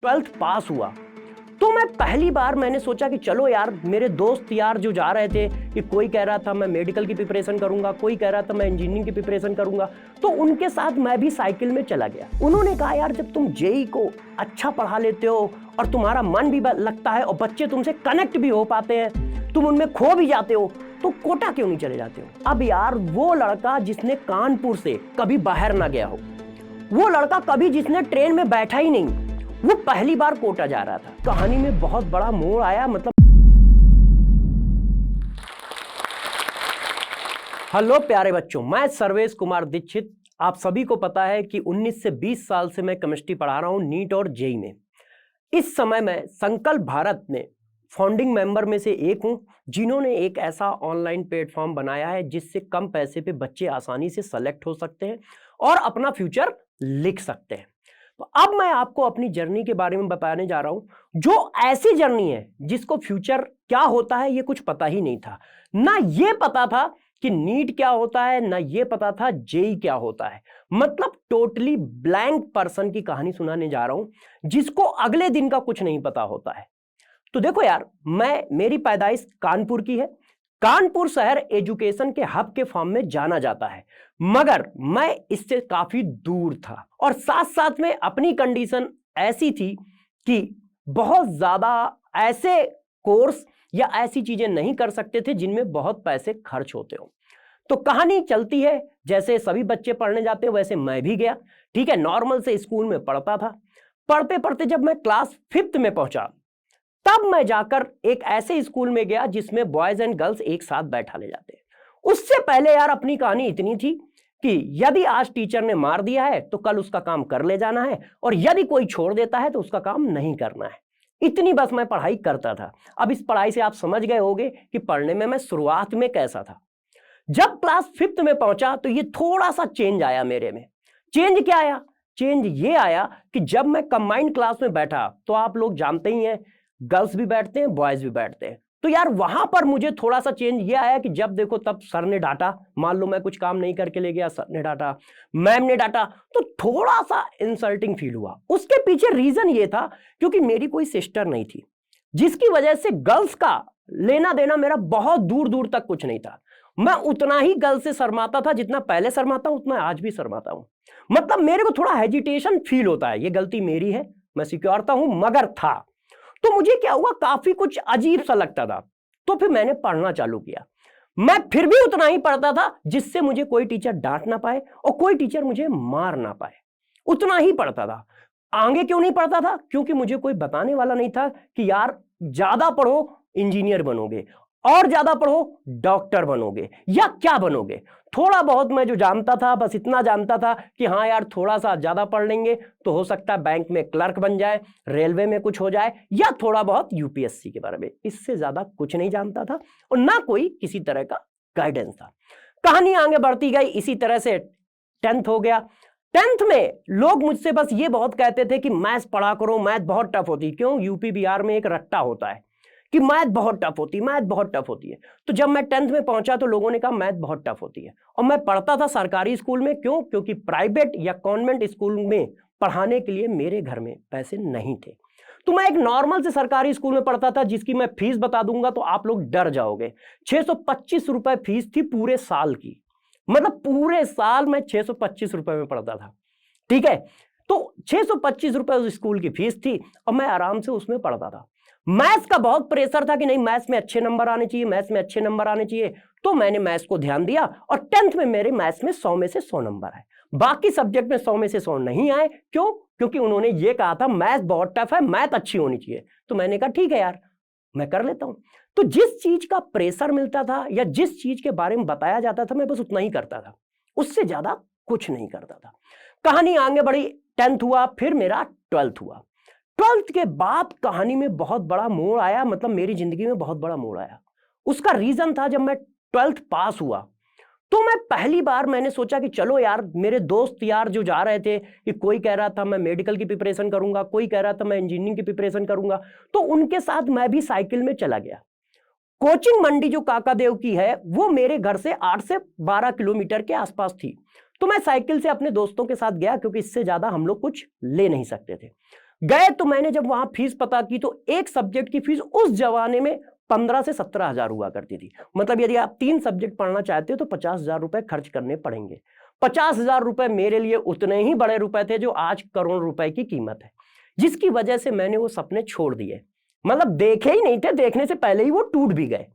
Twelfth pass हुआ तो मैं पहली बार मैंने सोचा कि चलो यार, मेरे दोस्त यार जो जा रहे थे कि कोई कह रहा था मैं मेडिकल की प्रिपरेशन करूंगा, कोई कह रहा था मैं इंजीनियरिंग की प्रिपरेशन करूंगा, तो उनके साथ मैं भी साइकिल में चला गया। उन्होंने कहा यार, जब तुम जेई को अच्छा पढ़ा लेते हो और तुम्हारा मन भी लगता है और बच्चे तुमसे कनेक्ट भी हो पाते हैं, तुम उनमें खो भी जाते हो, तो कोटा क्यों नहीं चले जाते हो। अब यार, वो लड़का जिसने कानपुर से कभी बाहर ना गया हो, वो लड़का कभी जिसने ट्रेन में बैठा ही नहीं, वो पहली बार कोटा जा रहा था। कहानी में बहुत बड़ा मोड़ आया। मतलब हेलो प्यारे बच्चों, मैं सर्वेश कुमार दीक्षित। आप सभी को पता है कि 19 से 20 साल से मैं केमिस्ट्री पढ़ा रहा हूं नीट और जेई में। इस समय मैं संकल्प भारत में फाउंडिंग मेंबर में से एक हूं, जिन्होंने एक ऐसा ऑनलाइन प्लेटफॉर्म बनाया है जिससे कम पैसे पे बच्चे आसानी से सेलेक्ट हो सकते हैं और अपना फ्यूचर लिख सकते हैं। तो अब मैं आपको अपनी जर्नी के बारे में बताने जा रहा हूं, जो ऐसी जर्नी है जिसको फ्यूचर क्या होता है ये कुछ पता ही नहीं था। ना ये पता था कि नीट क्या होता है, ना ये पता था जेई क्या होता है। मतलब टोटली ब्लैंक पर्सन की कहानी सुनाने जा रहा हूं, जिसको अगले दिन का कुछ नहीं पता होता है। तो देखो यार, मेरी पैदाइश कानपुर की है। कानपुर शहर एजुकेशन के हब के फॉर्म में जाना जाता है, मगर मैं इससे काफी दूर था और साथ साथ में अपनी कंडीशन ऐसी थी कि बहुत ज्यादा ऐसे कोर्स या ऐसी चीजें नहीं कर सकते थे जिनमें बहुत पैसे खर्च होते हो। तो कहानी चलती है, जैसे सभी बच्चे पढ़ने जाते हैं वैसे मैं भी गया। ठीक है, नॉर्मल से स्कूल में पढ़ता था। पढ़ते पढ़ते जब मैं क्लास 5th में पहुंचा, तब मैं जाकर एक ऐसे स्कूल में गया जिसमें बॉयज एंड गर्ल्स एक साथ बैठा ले जाते हैं। उससे पहले यार, अपनी कहानी इतनी थी कि यदि आज टीचर ने मार दिया है तो कल उसका काम कर ले जाना है, और यदि कोई छोड़ देता है तो उसका काम नहीं करना है। इतनी बस मैं पढ़ाई करता था। अब इस पढ़ाई से आप समझ गए होंगे कि पढ़ने में मैं शुरुआत में कैसा था। जब क्लास 5th में पहुंचा तो ये थोड़ा सा चेंज आया मेरे में। चेंज क्या आया? चेंज ये आया कि जब मैं कंबाइंड क्लास में बैठा, तो आप लोग जानते ही हैं, गर्ल्स भी बैठते हैं, बॉयज भी बैठते हैं। तो यार, वहां पर मुझे थोड़ा सा चेंज ये आया कि जब देखो तब सर ने डांटा। मान लो मैं कुछ काम नहीं करके ले गया, सर ने डांटा, मैम ने डांटा, तो थोड़ा सा इंसल्टिंग फील हुआ। उसके पीछे रीजन ये था क्योंकि मेरी कोई सिस्टर नहीं थी, जिसकी वजह से गर्ल्स का लेना देना मेरा बहुत दूर दूर तक कुछ नहीं था। मैं उतना ही गर्ल्स से शर्माता था जितना पहले शर्माता हूं, उतना आज भी शर्माता हूं। मतलब मेरे को थोड़ा हेजिटेशन फील होता है। ये गलती मेरी है, मैं स्वीकारता हूं, मगर था। तो मुझे क्या हुआ, काफी कुछ अजीब सा लगता था। तो फिर मैंने पढ़ना चालू किया। मैं फिर भी उतना ही पढ़ता था जिससे मुझे कोई टीचर डांट ना पाए और कोई टीचर मुझे मार ना पाए। उतना ही पढ़ता था। आगे क्यों नहीं पढ़ता था? क्योंकि मुझे कोई बताने वाला नहीं था कि यार, ज्यादा पढ़ो इंजीनियर बनोगे, और ज्यादा पढ़ो डॉक्टर बनोगे, या क्या बनोगे। थोड़ा बहुत मैं जो जानता था, बस इतना जानता था कि हाँ यार, थोड़ा सा ज्यादा पढ़ लेंगे तो हो सकता है बैंक में क्लर्क बन जाए, रेलवे में कुछ हो जाए, या थोड़ा बहुत यूपीएससी के बारे में। इससे ज्यादा कुछ नहीं जानता था और ना कोई किसी तरह का गाइडेंस था। कहानी आगे बढ़ती गई। इसी तरह से 10th हो गया। 10th में लोग मुझसे बस ये बहुत कहते थे कि मैथ्स पढ़ा करो, मैथ बहुत टफ होती है। क्यों? यूपी बिहार में एक रट्टा होता है कि मैथ बहुत टफ होती है, मैथ बहुत टफ होती है। तो जब मैं 10th में पहुंचा तो लोगों ने कहा मैथ बहुत टफ होती है। और मैं पढ़ता था सरकारी स्कूल में। क्यों? क्योंकि प्राइवेट या कॉन्वेंट स्कूल में पढ़ाने के लिए मेरे घर में पैसे नहीं थे। तो मैं एक नॉर्मल से सरकारी स्कूल में पढ़ता था, जिसकी मैं फीस बता दूंगा तो आप लोग डर जाओगे। 625 रुपए फीस थी पूरे साल की। मतलब पूरे साल मैं 625 रुपए में पढ़ता था। ठीक है, तो 625 रुपए उस स्कूल की फीस थी और मैं आराम से उसमें पढ़ता था। मैथ्स का बहुत प्रेशर था कि नहीं, मैथ्स में अच्छे नंबर आने चाहिए, मैथ्स में अच्छे नंबर आने चाहिए। तो मैंने मैथ्स को ध्यान दिया और 10th में मेरे मैथ्स में 100 में से 100 नंबर आए। बाकी सब्जेक्ट में 100 में से 100 नहीं आए। क्यों? क्योंकि उन्होंने ये कहा था मैथ्स बहुत टफ है, मैथ अच्छी होनी चाहिए। तो मैंने कहा ठीक है यार, मैं कर लेता हूं। तो जिस चीज का प्रेशर मिलता था या जिस चीज के बारे में बताया जाता था, मैं बस उतना ही करता था, उससे ज्यादा कुछ नहीं करता था। कहानी आगे बढ़ी। 10th हुआ, फिर मेरा 12th हुआ। 12th के बाद कहानी में बहुत बड़ा मोड़ आया। मतलब मेरी जिंदगी में बहुत बड़ा मोड़ आया। उसका रीजन था, जब मैं 12th पास हुआ तो मैं पहली बार मैंने सोचा कि चलो यार, मेरे दोस्त यार जो जा रहे थे कि कोई कह रहा था मैं मेडिकल की प्रिपरेशन करूंगा, कोई कह रहा था मैं इंजीनियरिंग की प्रिपरेशन करूंगा, तो उनके साथ मैं भी साइकिल में चला गया। कोचिंग मंडी जो काकादेव की है, वो मेरे घर से 8 से 12 किलोमीटर के आसपास थी। तो मैं साइकिल से अपने दोस्तों के साथ गया, क्योंकि इससे ज्यादा हम लोग कुछ ले नहीं सकते थे। गए तो मैंने जब वहां फीस पता की तो एक सब्जेक्ट की फीस उस जमाने में 15 से 17 हजार हुआ करती थी। मतलब यदि आप 3 सब्जेक्ट पढ़ना चाहते हो तो 50 हजार रुपए खर्च करने पड़ेंगे। 50 हजार रुपए मेरे लिए उतने ही बड़े रुपए थे जो आज करोड़ रुपए की कीमत है, जिसकी वजह से मैंने वो सपने छोड़ दिए। मतलब देखे ही नहीं थे, देखने से पहले ही वो टूट भी गए,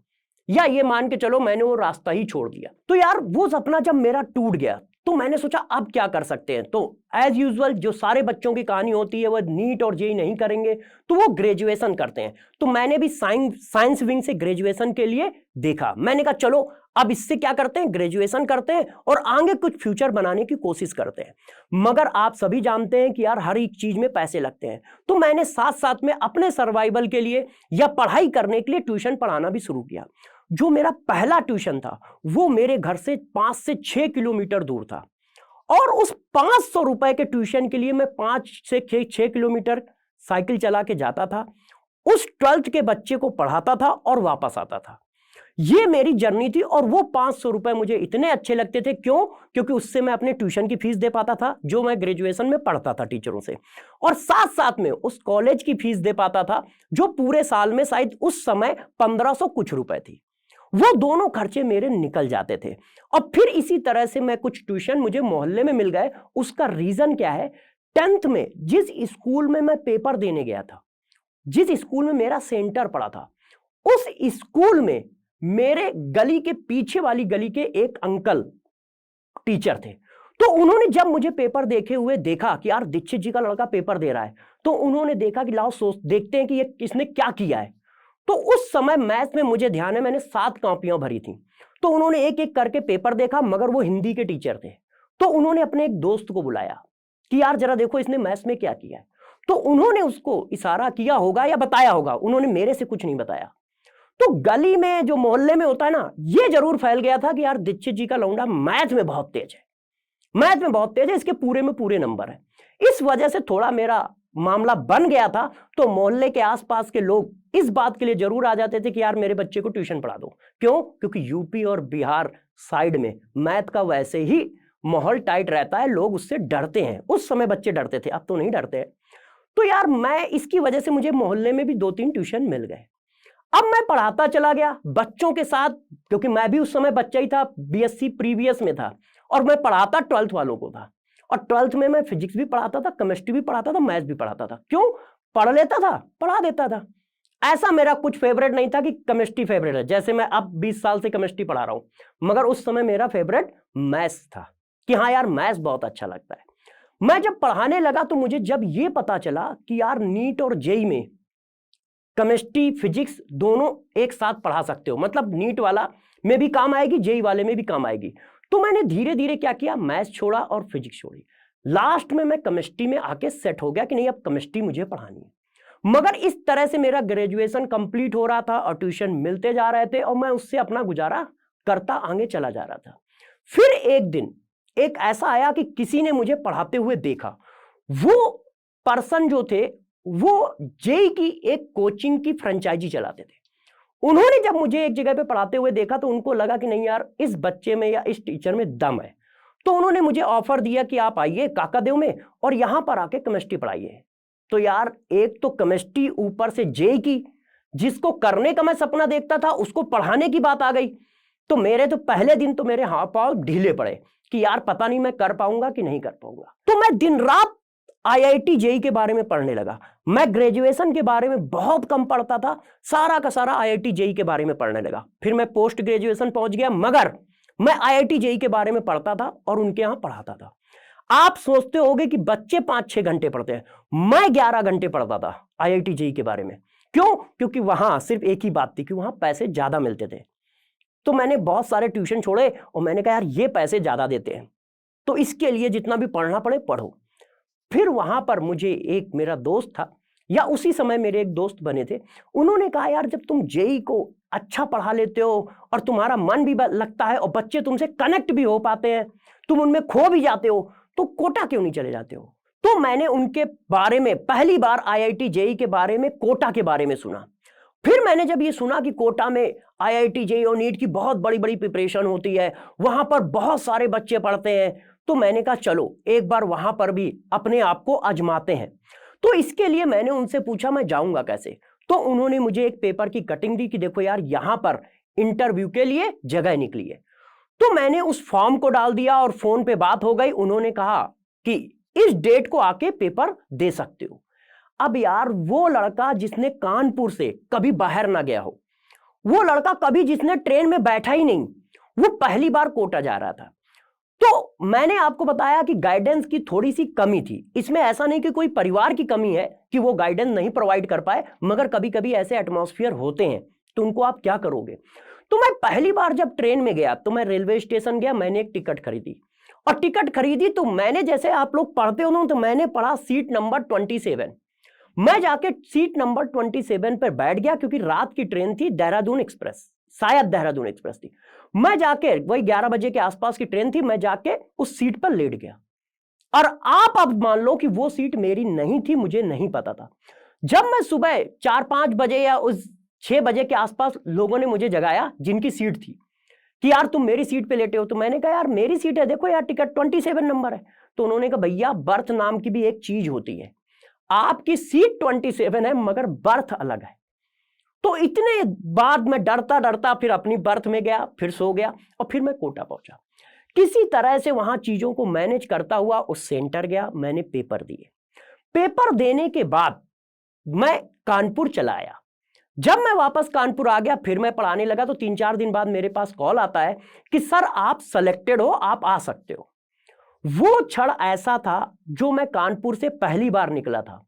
या ये मान के चलो मैंने वो रास्ता ही छोड़ दिया। तो यार वो सपना जब मेरा टूट गया तो मैंने सोचा अब क्या कर सकते हैं। तो एज यूजुअल जो सारे बच्चों की कहानी होती है, वो नीट और जेई नहीं करेंगे तो वो ग्रेजुएशन करते हैं। तो मैंने भी साइंस विंग से ग्रेजुएशन के लिए देखा। मैंने कहा चलो अब इससे क्या करते हैं, ग्रेजुएशन करते हैं और आगे कुछ फ्यूचर बनाने की कोशिश करते हैं। मगर आप सभी जानते हैं कि यार हर एक चीज में पैसे लगते हैं। तो मैंने साथ साथ में अपने सर्वाइवल के लिए या पढ़ाई करने के लिए ट्यूशन पढ़ाना भी शुरू किया। जो मेरा पहला ट्यूशन था वो मेरे घर से 5 से 6 किलोमीटर दूर था, और उस 500 रुपए के ट्यूशन के लिए मैं 5 से 6 किलोमीटर साइकिल चला के जाता था, उस 12th के बच्चे को पढ़ाता था और वापस आता था। ये मेरी जर्नी थी, और वो 500 रुपए मुझे इतने अच्छे लगते थे। क्यों? क्योंकि उससे मैं अपने ट्यूशन की फीस दे पाता था जो मैं ग्रेजुएशन में पढ़ता था टीचरों से, और साथ साथ में उस कॉलेज की फीस दे पाता था जो पूरे साल में शायद उस समय 1500 कुछ रुपए थी। वो दोनों खर्चे मेरे निकल जाते थे। और फिर इसी तरह से मैं कुछ ट्यूशन मुझे मोहल्ले में मिल गए। उसका रीजन क्या है, 10th में जिस स्कूल में मैं पेपर देने गया था, जिस स्कूल में मेरा सेंटर पड़ा था, उस स्कूल में मेरे गली के पीछे वाली गली के एक अंकल टीचर थे। तो उन्होंने जब मुझे पेपर देखे हुए देखा कि यार दीक्षित जी का लड़का पेपर दे रहा है, तो उन्होंने देखा कि लाओ सोच देखते हैं कि ये किसने क्या किया है। तो उस समय मैथ में मुझे ध्यान है मैंने 7 कॉपियां भरी थी। तो उन्होंने एक एक करके पेपर देखा, मगर वो हिंदी के टीचर थे। तो उन्होंने अपने एक दोस्त को बुलाया कि यार जरा देखो इसने मैथ्स में क्या किया है। तो उन्होंने उसको इशारा किया होगा या बताया होगा, उन्होंने मेरे से कुछ नहीं बताया। तो गली में जो मोहल्ले में होता है ना, ये जरूर फैल गया था कि यार दीक्षित जी का लौंडा मैथ में बहुत तेज है, मैथ में बहुत तेज है, इसके पूरे में पूरे नंबर है। इस वजह से थोड़ा मेरा मामला बन गया था। तो मोहल्ले के आसपास के लोग इस बात के लिए जरूर आ जाते थे कि यार मेरे बच्चे को ट्यूशन पढ़ा दो। क्यों? क्योंकि यूपी और बिहार साइड में मैथ का वैसे ही माहौल टाइट रहता है, लोग उससे डरते हैं। उस समय बच्चे डरते थे, अब तो नहीं डरते। तो यार मैं इसकी वजह से मुझे मोहल्ले में भी 2-3 ट्यूशन मिल गए। अब मैं पढ़ाता चला गया बच्चों के साथ, क्योंकि मैं भी उस समय बच्चा ही था, बीएससी प्रीवियस में था, और मैं पढ़ाता 12th वालों को था। और 12th में मैं फिजिक्स भी पढ़ाता था, केमिस्ट्री भी पढ़ाता था, मैथ्स भी पढ़ाता था। क्यों? पढ़ लेता था, पढ़ा देता था। ऐसा मेरा कुछ फेवरेट नहीं था कि केमिस्ट्री फेवरेट है, जैसे मैं अब 20 साल से केमिस्ट्री पढ़ा रहा हूं, मगर उस समय मेरा फेवरेट मैथ्स था कि हाँ यार मैथ्स बहुत अच्छा लगता है। मैं जब पढ़ाने लगा तो मुझे जब ये पता चला कि यार नीट और जेई में केमिस्ट्री फिजिक्स दोनों एक साथ पढ़ा सकते हो, मतलब नीट वाला में भी काम आएगी, जेई वाले में भी काम आएगी। तो मैंने धीरे धीरे क्या किया, मैथ्स छोड़ा और फिजिक्स छोड़ी। लास्ट में मैं केमिस्ट्री में आके सेट हो गया कि नहीं अब केमिस्ट्री मुझे पढ़ानी है। मगर इस तरह से मेरा ग्रेजुएशन कंप्लीट हो रहा था और ट्यूशन मिलते जा रहे थे, और मैं उससे अपना गुजारा करता आगे चला जा रहा था। फिर एक दिन एक ऐसा आया कि किसी ने मुझे पढ़ाते हुए देखा। वो पर्सन जो थे वो जेई की एक कोचिंग की फ्रेंचाइजी चलाते थे। उन्होंने जब मुझे एक जगह पे पढ़ाते हुए देखा तो उनको लगा कि नहीं यार इस बच्चे में या इस टीचर में दम है। तो उन्होंने मुझे ऑफर दिया कि आप आइए काकादेव में और यहां पर आके केमिस्ट्री पढ़ाइए। तो यार एक तो केमिस्ट्री, ऊपर से जेई की, जिसको करने का मैं सपना देखता था, उसको पढ़ाने की बात आ गई। तो मेरे तो पहले दिन तो मेरे हाथ पांव ढीले पड़े कि यार पता नहीं मैं कर पाऊंगा कि नहीं कर पाऊंगा। तो मैं दिन रात आईआईटी जेई के बारे में पढ़ने लगा। मैं ग्रेजुएशन के बारे में बहुत कम पढ़ता था, सारा का सारा आईआईटी जेई के बारे में पढ़ने लगा। फिर मैं पोस्ट ग्रेजुएशन पहुंच गया, मगर मैं आईआईटी जेई के बारे में पढ़ता था और उनके यहां पढ़ाता था। आप सोचते होंगे कि बच्चे 5-6 घंटे पढ़ते हैं, मैं 11 घंटे पढ़ता था आईआईटी जेई के बारे में। क्यों? क्योंकि वहां सिर्फ एक ही बात थी कि वहां पैसे ज्यादा मिलते थे। तो मैंने बहुत सारे ट्यूशन छोड़े और मैंने कहा यार ये पैसे ज्यादा देते हैं तो इसके लिए जितना भी पढ़ना पड़े पढ़ो। फिर वहां पर मुझे एक मेरा दोस्त था, या उसी समय मेरे एक दोस्त बने थे, उन्होंने कहा यार जब तुम जेई को अच्छा पढ़ा लेते हो और तुम्हारा मन भी लगता है और बच्चे तुमसे कनेक्ट भी हो पाते हैं, तुम उनमें खो भी जाते हो, तो कोटा क्यों नहीं चले जाते हो। तो मैंने उनके बारे में पहली बार आईआईटी जेई के बारे में, कोटा के बारे में सुना। फिर मैंने जब ये सुना कि कोटा में आईआईटी जेई और नीट की बहुत बड़ी बड़ी प्रिपरेशन होती है, वहां पर बहुत सारे बच्चे पढ़ते हैं, तो मैंने कहा चलो एक बार वहां पर भी अपने आप को आजमाते हैं। तो इसके लिए मैंने उनसे पूछा मैं जाऊंगा कैसे। तो उन्होंने मुझे एक पेपर की कटिंग दी कि देखो यार यहां पर इंटरव्यू के लिए जगह निकली है। तो मैंने उस फॉर्म को डाल दिया और फोन पे बात हो गई। उन्होंने कहा कि इस डेट को आके पेपर दे सकते हो। अब यार वो लड़का जिसने कानपुर से कभी बाहर ना गया हो, वो लड़का कभी जिसने ट्रेन में बैठा ही नहीं, वो पहली बार कोटा जा रहा था। तो मैंने आपको बताया कि गाइडेंस की थोड़ी सी कमी थी इसमें। ऐसा नहीं कि कोई परिवार की कमी है कि वो गाइडेंस नहीं प्रोवाइड कर पाए, मगर कभी कभी ऐसे एटमॉस्फेयर होते हैं तो उनको आप क्या करोगे। तो मैं पहली बार जब ट्रेन में गया तो मैं रेलवे स्टेशन गया, मैंने एक टिकट खरीदी। और टिकट खरीदी तो मैंने, जैसे आप लोग पढ़ते हो ना, तो मैंने पढ़ा सीट नंबर 27। मैं जाके सीट नंबर 27 पर बैठ गया क्योंकि रात की ट्रेन थी, देहरादून एक्सप्रेस, शायद देहरादून एक्सप्रेस थी। मैं जाके, वही 11 बजे के आसपास की ट्रेन थी, मैं जाके उस सीट पर लेट गया। और आप अब मान लो कि वो सीट मेरी नहीं थी, मुझे नहीं पता था। जब मैं सुबह 4-5 बजे या उस 6 बजे के आसपास लोगों ने मुझे जगाया जिनकी सीट थी कि यार तुम मेरी सीट पे लेटे हो। तो मैंने कहा यार मेरी सीट है, देखो यार टिकट 27 नंबर है। तो उन्होंने कहा भैया बर्थ नाम की भी एक चीज होती है, आपकी सीट 27 है मगर बर्थ अलग है। तो इतने बाद मैं डरता डरता फिर अपनी बर्थ में गया, फिर सो गया और फिर मैं कोटा पहुंचा। किसी तरह से वहां चीजों को मैनेज करता हुआ उस सेंटर गया, मैंने पेपर दिए। पेपर देने के बाद मैं कानपुर चला आया। जब मैं वापस कानपुर आ गया फिर मैं पढ़ाने लगा। तो 3-4 दिन बाद मेरे पास कॉल आता है कि सर आप सेलेक्टेड हो, आप आ सकते हो। वो क्षण ऐसा था जो मैं कानपुर से पहली बार निकला था।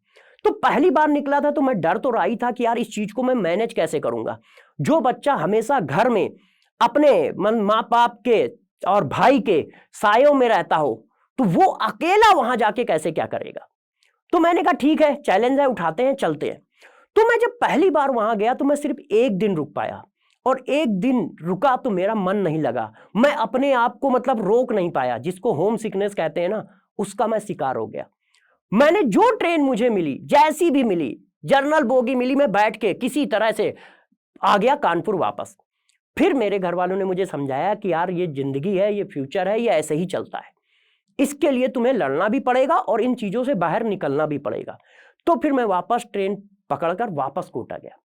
तो पहली बार निकला था तो मैं डर तो रहा ही था कि यार इस चीज को मैं मैनेज कैसे करूंगा। जो बच्चा हमेशा घर में अपने माँ बाप के और भाई के सायों में रहता हो, तो वो अकेला वहां जाके कैसे क्या करेगा। तो मैंने कहा ठीक है, चैलेंज है, उठाते हैं, चलते हैं। तो मैं जब पहली बार वहां गया तो मैं सिर्फ एक दिन रुक पाया, और एक दिन रुका तो मेरा मन नहीं लगा। मैं अपने आप को मतलब रोक नहीं पाया, जिसको होम सिकनेस कहते हैं ना, उसका मैं शिकार हो गया। मैंने जो ट्रेन मुझे मिली, जैसी भी मिली, जर्नल बोगी मिली, मैं बैठ के किसी तरह से आ गया कानपुर वापस। फिर मेरे घर वालों ने मुझे समझाया कि यार ये जिंदगी है, ये फ्यूचर है, ये ऐसे ही चलता है, इसके लिए तुम्हें लड़ना भी पड़ेगा और इन चीजों से बाहर निकलना भी पड़ेगा। तो फिर मैं वापस ट्रेन पकड़कर वापस कोटा गया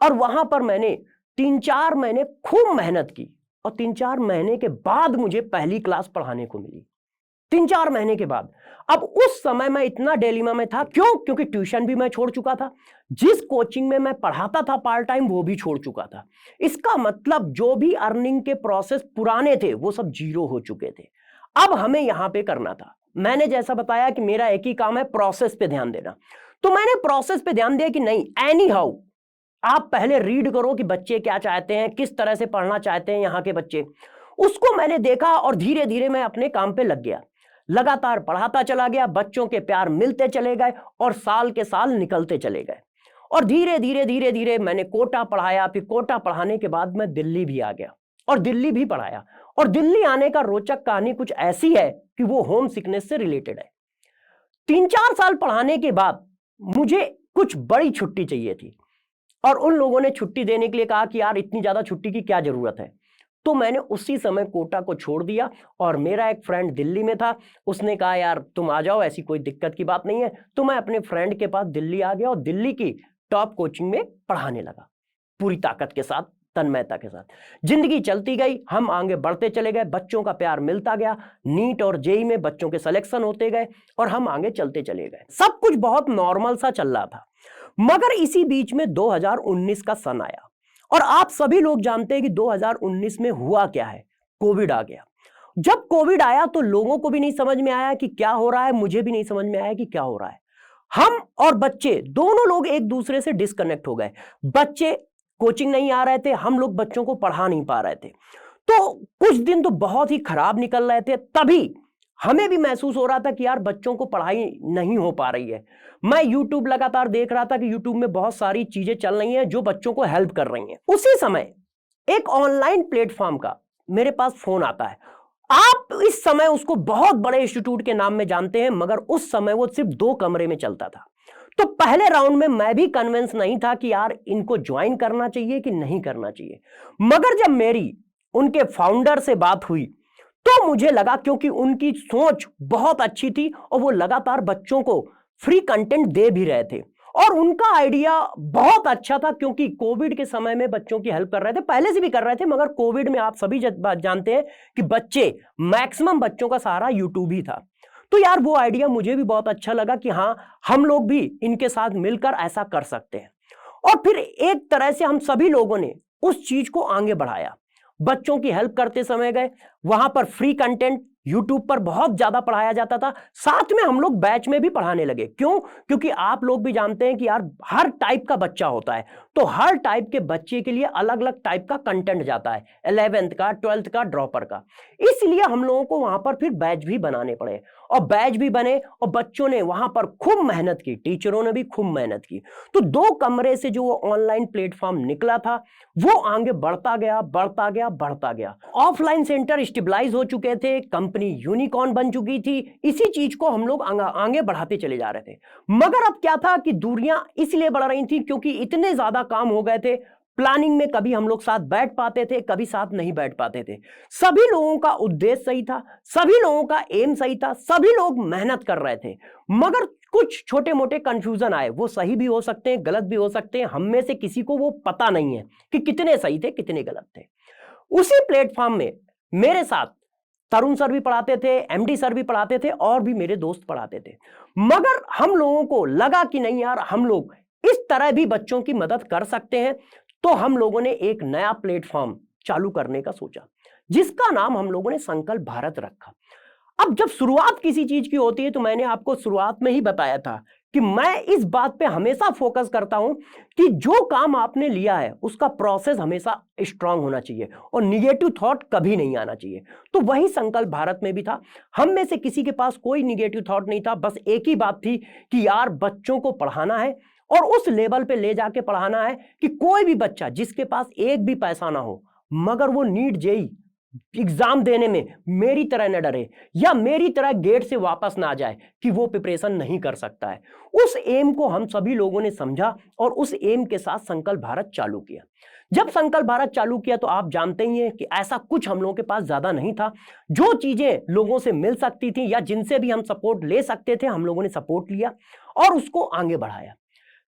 और वहां पर मैंने 3-4 महीने खूब मेहनत की और 3-4 महीने के बाद मुझे पहली क्लास पढ़ाने को मिली। 3-4 महीने के बाद। अब उस समय मैं इतना डिलेमा में था, क्योंकि ट्यूशन भी मैं छोड़ चुका था, जिस कोचिंग में मैं पढ़ाता था पार्ट टाइम वो भी छोड़ चुका था। इसका मतलब जो भी अर्निंग के प्रोसेस पुराने थे वो सब जीरो हो चुके थे। अब हमें यहां पे करना था। मैंने जैसा बताया कि मेरा एक ही काम है, प्रोसेस पे ध्यान देना। तो मैंने प्रोसेस पे ध्यान दिया कि नहीं, एनी हाउ आप पहले रीड करो कि बच्चे क्या चाहते हैं, किस तरह से पढ़ना चाहते हैं यहाँ के बच्चे। उसको मैंने देखा और धीरे धीरे मैं अपने काम पे लग गया, लगातार पढ़ाता चला गया, बच्चों के प्यार मिलते चले गए और साल के साल निकलते चले गए। और धीरे धीरे धीरे धीरे मैंने कोटा पढ़ाया। फिर कोटा पढ़ाने के बाद मैं दिल्ली भी आ गया और दिल्ली भी पढ़ाया। और दिल्ली आने का रोचक कहानी कुछ ऐसी है कि वो होम सिकनेस से रिलेटेड है। 3-4 साल पढ़ाने के बाद मुझे कुछ बड़ी छुट्टी चाहिए थी और उन लोगों ने छुट्टी देने के लिए कहा कि यार इतनी ज्यादा छुट्टी की क्या जरूरत है। तो मैंने उसी समय कोटा को छोड़ दिया और मेरा एक फ्रेंड दिल्ली में था, उसने कहा यार तुम आ जाओ, ऐसी कोई दिक्कत की बात नहीं है। तो मैं अपने फ्रेंड के पास दिल्ली आ गया और दिल्ली की टॉप कोचिंग में पढ़ाने लगा, पूरी ताकत के साथ, तन्मयता के साथ। जिंदगी चलती गई, हम आगे बढ़ते चले गए, बच्चों का प्यार मिलता गया, नीट और जेई में बच्चों के सिलेक्शन होते गए और हम आगे चलते चले गए। सब कुछ बहुत नॉर्मल सा चल रहा था। मगर इसी बीच में 2019 का सन आया और आप सभी लोग जानते हैं कि 2019 में हुआ क्या है, कोविड आ गया। जब कोविड आया तो लोगों को भी नहीं समझ में आया कि क्या हो रहा है, मुझे भी नहीं समझ में आया कि क्या हो रहा है। हम और बच्चे दोनों लोग एक दूसरे से डिस्कनेक्ट हो गए। बच्चे कोचिंग नहीं आ रहे थे, हम लोग बच्चों को पढ़ा नहीं पा रहे थे। तो कुछ दिन तो बहुत ही खराब निकल रहे थे। तभी हमें भी महसूस हो रहा था कि यार बच्चों को पढ़ाई नहीं हो पा रही है। मैं YouTube लगातार देख रहा था कि YouTube में बहुत सारी चीजें चल रही हैं जो बच्चों को हेल्प कर रही हैं। उसी समय एक ऑनलाइन प्लेटफॉर्म का मेरे पास फोन आता है। आप इस समय उसको बहुत बड़े इंस्टीट्यूट के नाम में जानते हैं, मगर उस समय वो सिर्फ 2 कमरे में चलता था। तो पहले राउंड में मैं भी कन्विंस नहीं था कि यार इनको ज्वाइन करना चाहिए कि नहीं करना चाहिए। मगर जब मेरी उनके फाउंडर से बात हुई तो मुझे लगा, क्योंकि उनकी सोच बहुत अच्छी थी और वो लगातार बच्चों को फ्री कंटेंट दे भी रहे थे और उनका आइडिया बहुत अच्छा था क्योंकि कोविड के समय में बच्चों की हेल्प कर रहे थे, पहले से भी कर रहे थे, मगर कोविड में आप सभी जानते हैं कि बच्चे, मैक्सिमम बच्चों का सहारा यूट्यूब ही था। तो यार वो आइडिया मुझे भी बहुत अच्छा लगा कि हाँ, हम लोग भी इनके साथ मिलकर ऐसा कर सकते हैं। और फिर एक तरह से हम सभी लोगों ने उस चीज को आगे बढ़ाया, बच्चों की हेल्प करते समय गए, वहां पर फ्री कंटेंट यूट्यूब पर बहुत ज्यादा पढ़ाया जाता था, साथ में हम लोग बैच में भी पढ़ाने लगे। क्यों? क्योंकि आप लोग भी जानते हैं कि यार हर टाइप का बच्चा होता है, तो हर टाइप के बच्चे के लिए अलग अलग टाइप का कंटेंट जाता है, 11th का, 12th का, ड्रॉपर का। इसलिए हम लोगों को वहां पर फिर बैच भी बनाने पड़े और बैच भी बने और बच्चों ने वहां पर खूब मेहनत की, टीचरों ने भी खूब मेहनत की। तो 2 कमरे से जो ऑनलाइन प्लेटफॉर्म निकला था वो आगे बढ़ता गया, बढ़ता गया, बढ़ता गया। ऑफलाइन सेंटर स्टेबलाइज हो चुके थे, कंपनी यूनिकॉर्न बन चुकी थी, इसी चीज को हम लोग आगे बढ़ाते चले जा रहे थे। मगर अब क्या था कि दूरियां इसलिए बढ़ रही थी क्योंकि इतने ज्यादा काम हो गए थे, प्लानिंग में कभी हम लोग साथ बैठ पाते थे, कभी साथ नहीं बैठ पाते थे। सभी लोगों का उद्देश्य सही था, सभी लोगों का एम सही था, सभी लोग मेहनत कर रहे थे, मगर कुछ छोटे मोटे कंफ्यूजन आए। वो सही भी हो सकते हैं, गलत भी हो सकते हैं, हम में से किसी को वो पता नहीं है कि कितने सही थे, कितने गलत थे। उसी प्लेटफॉर्म में मेरे साथ तरुण सर भी पढ़ाते थे, एमडी सर भी पढ़ाते थे और भी मेरे दोस्त पढ़ाते थे। मगर हम लोगों को लगा कि नहीं यार, हम लोग इस तरह भी बच्चों की मदद कर सकते हैं। तो हम लोगों ने एक नया प्लेटफॉर्म चालू करने का सोचा, जिसका नाम हम लोगों ने संकल्प भारत रखा। अब जब शुरुआत किसी चीज की होती है तो मैंने आपको शुरुआत में ही बताया था कि मैं इस बात पे हमेशा फोकस करता हूं कि जो काम आपने लिया है उसका प्रोसेस हमेशा स्ट्रांग होना चाहिए और निगेटिव थॉट कभी नहीं आना चाहिए। तो वही संकल्प भारत में भी था। हम में से किसी के पास कोई निगेटिव थॉट नहीं था, बस एक ही बात थी कि यार बच्चों को पढ़ाना है और उस लेवल पे ले जाके पढ़ाना है कि कोई भी बच्चा जिसके पास एक भी पैसा ना हो, मगर वो नीट जेई एग्जाम देने में मेरी तरह न डरे या मेरी तरह गेट से वापस ना आ जाए कि वो प्रिपरेशन नहीं कर सकता है। उस एम को हम सभी लोगों ने समझा और उस एम के साथ संकल्प भारत चालू किया। जब संकल्प भारत चालू किया तो आप जानते ही हैं कि ऐसा कुछ हम लोगों के पास ज्यादा नहीं था। जो चीजें लोगों से मिल सकती थी या जिनसे भी हम सपोर्ट ले सकते थे, हम लोगों ने सपोर्ट लिया और उसको आगे बढ़ाया।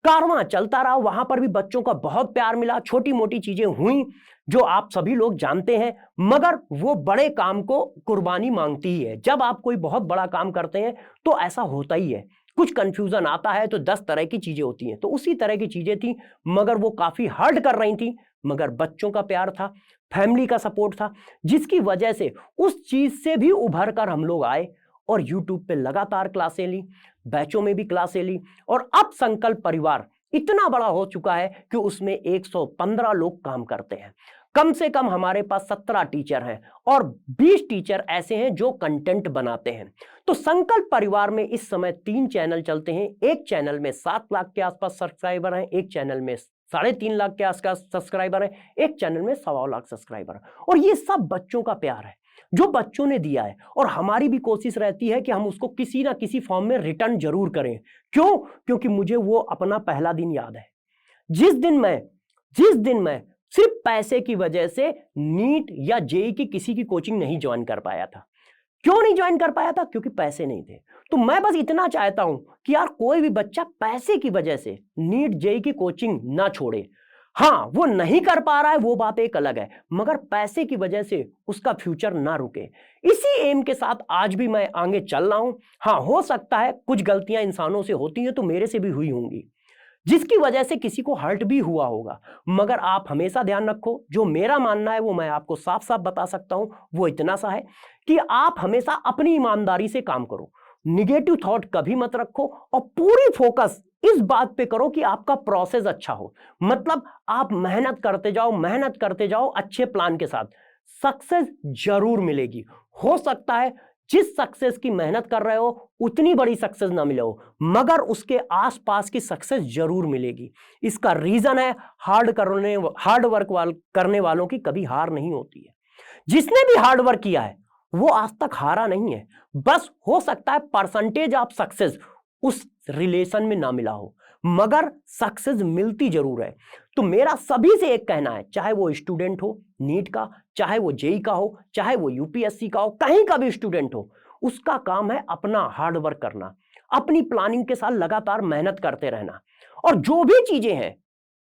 कारवां चलता रहा, वहां पर भी बच्चों का बहुत प्यार मिला, छोटी मोटी चीजें हुई जो आप सभी लोग जानते हैं, मगर वो बड़े काम को कुर्बानी मांगती ही है। जब आप कोई बहुत बड़ा काम करते हैं तो ऐसा होता ही है, कुछ कंफ्यूजन आता है तो 10 तरह की चीजें होती हैं। तो उसी तरह की चीजें थी, मगर वो काफी हार्ड कर रही थी, मगर बच्चों का प्यार था, फैमिली का सपोर्ट था, जिसकी वजह से उस चीज से भी उभर कर हम लोग आए और यूट्यूब पे लगातार क्लासें ली, बैचों में भी क्लासें ली और अब संकल्प परिवार इतना बड़ा हो चुका है कि उसमें 115 लोग काम करते हैं। कम से कम हमारे पास 17 टीचर हैं और 20 टीचर ऐसे हैं जो कंटेंट बनाते हैं। तो संकल्प परिवार में इस समय 3 चैनल चलते हैं। एक चैनल में 7 लाख के आसपास सब्सक्राइबर हैं, एक चैनल में 3.5 लाख के आसपास सब्सक्राइबर हैं, एक चैनल में 1.25 लाख सब्सक्राइबर हैं। और ये सब बच्चों का प्यार है जो बच्चों ने दिया है और हमारी भी कोशिश रहती है कि हम उसको किसी ना किसी फॉर्म में रिटर्न जरूर करें। क्यों? क्योंकि मुझे वो अपना पहला दिन याद है, जिस दिन मैं सिर्फ पैसे की वजह से नीट या जेई की किसी की कोचिंग नहीं ज्वाइन कर पाया था। क्यों नहीं ज्वाइन कर पाया था? क्योंकि पैसे नहीं थे। तो मैं बस इतना चाहता हूं कि यार कोई भी बच्चा पैसे की वजह से नीट जेई की कोचिंग ना छोड़े। हाँ, वो नहीं कर पा रहा है वो बात एक अलग है, मगर पैसे की वजह से उसका फ्यूचर ना रुके। इसी एम के साथ आज भी मैं आगे चल रहा हूं। हाँ, हो सकता है कुछ गलतियां इंसानों से होती हैं तो मेरे से भी हुई होंगी, जिसकी वजह से किसी को हर्ट भी हुआ होगा, मगर आप हमेशा ध्यान रखो, जो मेरा मानना है वो मैं आपको साफ साफ बता सकता हूं। वो इतना सा है कि आप हमेशा अपनी ईमानदारी से काम करो, निगेटिव थॉट कभी मत रखो और पूरी फोकस इस बात पे करो कि आपका प्रोसेस अच्छा हो। मतलब आप मेहनत करते जाओ अच्छे प्लान के साथ, सक्सेस जरूर मिलेगी। हो सकता है जिस सक्सेस की मेहनत कर रहे हो उतनी बड़ी सक्सेस ना मिले हो, मगर उसके आसपास की सक्सेस जरूर मिलेगी। इसका रीजन है हार्ड वर्क करने वालों की कभी हार नहीं होती है। जिसने भी हार्ड वर्क किया है वो आज तक हारा नहीं है। बस हो सकता है परसेंटेज ऑफ सक्सेस उस रिलेशन में ना मिला हो, मगर सक्सेस मिलती जरूर है। तो मेरा सभी से एक कहना है, चाहे वो स्टूडेंट हो नीट का, चाहे वो जेई का हो, चाहे वो यूपीएससी का हो, कहीं का भी स्टूडेंट हो, उसका काम है अपना हार्ड वर्क करना, अपनी प्लानिंग के साथ लगातार मेहनत करते रहना और जो भी चीजें हैं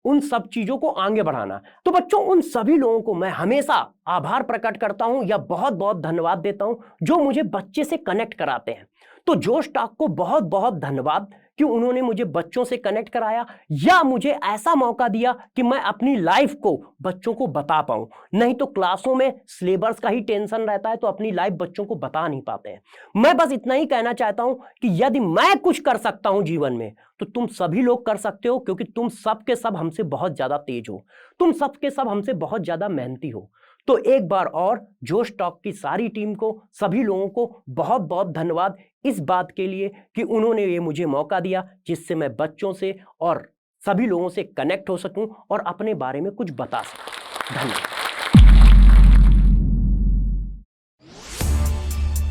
उन सब चीजों को आगे बढ़ाना। तो बच्चों, उन सभी लोगों को मैं हमेशा आभार प्रकट करता हूं या बहुत बहुत धन्यवाद देता हूं जो मुझे बच्चे से कनेक्ट कराते हैं। तो जोश टॉक को बहुत बहुत धन्यवाद कि उन्होंने मुझे बच्चों से कनेक्ट कराया या मुझे ऐसा मौका दिया कि मैं अपनी लाइफ को बच्चों को बता पाऊं। नहीं तो क्लासों में सिलेबस का ही टेंशन रहता है तो अपनी लाइफ बच्चों को बता नहीं पाते हैं। मैं बस इतना ही कहना चाहता हूं कि यदि मैं कुछ कर सकता हूं जीवन में तो तुम सभी लोग कर सकते हो, क्योंकि तुम सब के सब हमसे बहुत ज्यादा तेज हो, तुम सब के सब हमसे बहुत ज्यादा मेहनती हो। तो एक बार और जोश टॉक की सारी टीम को, सभी लोगों को बहुत बहुत धन्यवाद इस बात के लिए कि उन्होंने ये मुझे मौका दिया जिससे मैं बच्चों से और सभी लोगों से कनेक्ट हो सकूं और अपने बारे में कुछ बता सकूं। धन्यवाद।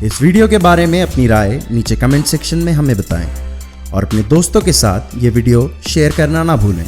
इस वीडियो के बारे में अपनी राय नीचे कमेंट सेक्शन में हमें बताएं और अपने दोस्तों के साथ ये वीडियो शेयर करना ना भूलें।